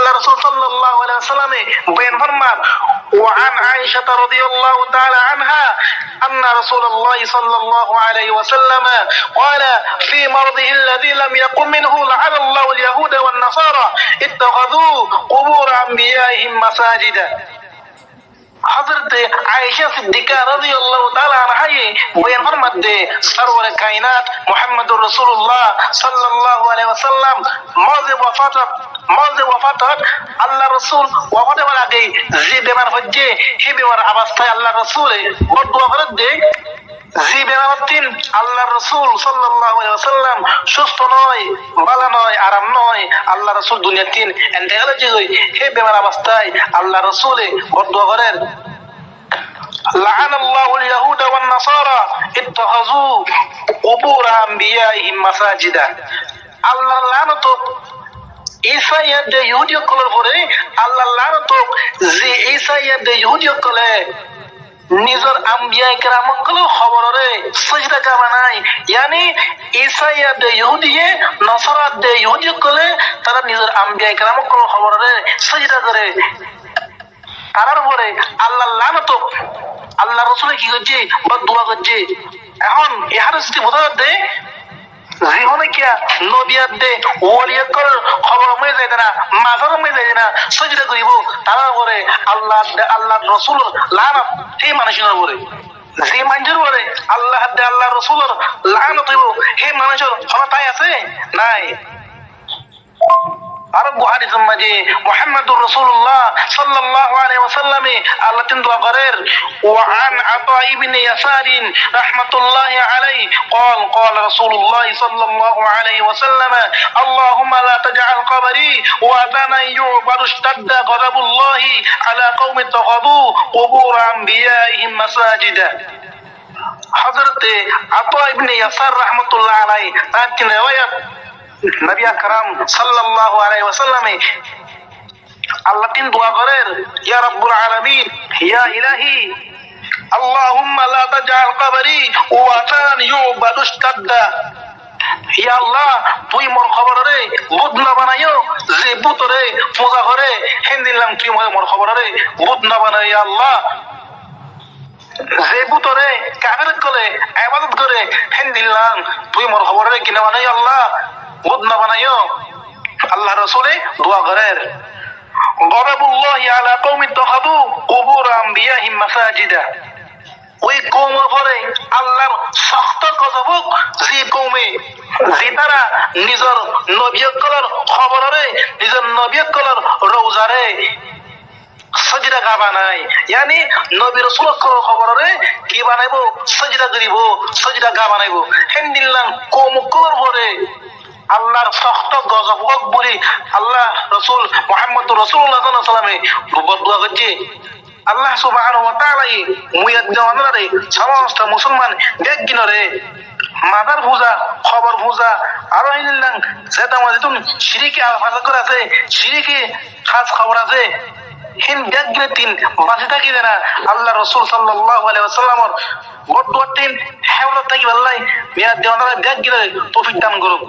আল্লাহ রাসূল সাল্লাল্লাহু আলাইহি ওয়াসাল্লামে বয়ান ফরমান وعن عائشة رضي الله تعالى عنها أن رسول الله صلى الله عليه وسلم قال في مرضه الذي لم يقم منه لعن الله اليهود والنصارى اتخذوا قبور أنبيائهم مساجدا हजरत आयशा सिद्दीका রাদিয়াল্লাহু তাআলা আনহা বয়ান ফরমাতে সরওয়ারে কায়নাত মুহাম্মদুর রাসূলুল্লাহ সাল্লাল্লাহু আলাইহি ওয়াসাল্লাম মওজে ওয়াফাত আল্লাহ রাসূল ওয়াফাতের আগে যে বেমার হচ্ছে সেই বেমার অবস্থায় আল্লাহ রাসূল বদদুয়া করে দেয় যে বেমারতিন আল্লাহ রাসূল সাল্লাল্লাহু আলাইহি ওয়াসাল্লাম সুস্থ নয় ভালো নয় আরাম নয় আল্লাহ রাসূল দুনিয়াতিন এন্তেকাল হই সেই বেমার অবস্থায় আল্লাহ রাসূল বদদুয়া করেন لعن الله اليهود والنصارى اتخذوا قبور انبيائهم مساجدا আল্লাহ লানত ঈসা ইয়াদে ইহুদি কলর পরে আল্লাহ লানত যে ঈসা ইয়াদে ইহুদি কলে নিজর আম্বিয়া কেরামকল খবরে সজদা কা বানাই यानी ঈসা ইয়াদে ইহুদিয়ে নসরাত দে ইহুদি কলে তারা নিজর আম্বিয়া কেরামকল খবরে সজদা করে তার উপরে আল্লাহ লানত আল্লাহ রাসূল কি করছে বদদুয়া করছে এখন এই হাদিসটি বোঝা যায় জীবনে কি নবিয়াত দে ওলিয়াত কর খবর মে যায় না মাজার মে যায় না সজদা করিব তার উপরে আল্লাহ রাসূল লানত এই মানুষের উপরে যে মানুষের উপরে আল্লাহ রাসূলের লানত হইব এই মানুষের ক্ষমতায় আছে নাই عرب حديث مجي محمد رسول الله صلى الله عليه وسلم الله تندوا قرير وعن عطاء بن يسار رحمة الله عليه قال رسول الله صلى الله عليه وسلم اللهم لا تجعل قبري وطنا يعبد اشتد غضب الله على قوم اتخذوا قبور أنبيائهم مساجدا حضرت عطاء بن يسار رحمة الله عليه لكن رواية নবী আকরাম সাল্লাল্লাহু আলাইহি ওয়াসাল্লামে আল্লাহ তিন দোয়া করেন ইয়া রাব্বুল আলামিন ইয়া ইলাহি আল্লাহুম্মা লা তাজআল কবরি ওয়াতান ইউবাদু ইশতাদ্দা ইয়া আল্লাহ তুই মোর খবরে বুত না বানাইও যে বুতরে পূজা করে হিন্দিলাম তুই মোর খবরে বুত না বানাই ইয়া আল্লাহ যে বুতরে কাফের করে ইবাদত করে হিন্দিলাম তুই মোর খবরে কিনা বানাই আল্লাহ বুত না বানাইও আল্লাহ রাসূলে দোয়া করেন গদাবুল্লাহি আলা কওমি তাখাদু কুবুর আম্বিয়াহিম মাসাজিদা ওই কওম পরে আল্লাহর সখত গজব যে কওমে যে তারা নিজের নবিয়কলর খবরে নিজের নবিয়কলর রওজারে সজদা কা বানাই यानी নবী রাসূলের খবরে কি বানাইবো সজদা করিব সজদা কা বানাইবো হিন্দিল্লাম কওম পরে আল্লাহর সখত গজব বলি আল্লাহ রাসূল মুহাম্মদুর রাসূলুল্লাহ সাল্লাল্লাহু আলাইহি ওয়াসাল্লাম বদদুয়া করছে আল্লাহ সুবহানাহু ওয়া তাআলা মুয়াদ জানারে সমস্ত মুসলমান দেখগিনরে মাদার পূজা খবর পূজা আর হইলেন সেটা আমাদের তুমি শিরকে আফাজ করে আছে শিরকে খাস খবর আছে হিন দেখগিনে তিন বাঁচে থাকি না আল্লাহ রাসূল সাল্লাল্লাহু আলাইহি ওয়াসাল্লামর বদদুয়া তিন হেওলা থাকি আল্লাহ মিয়া দেওয়ানা দেখগিনে তৌফিক দান করুক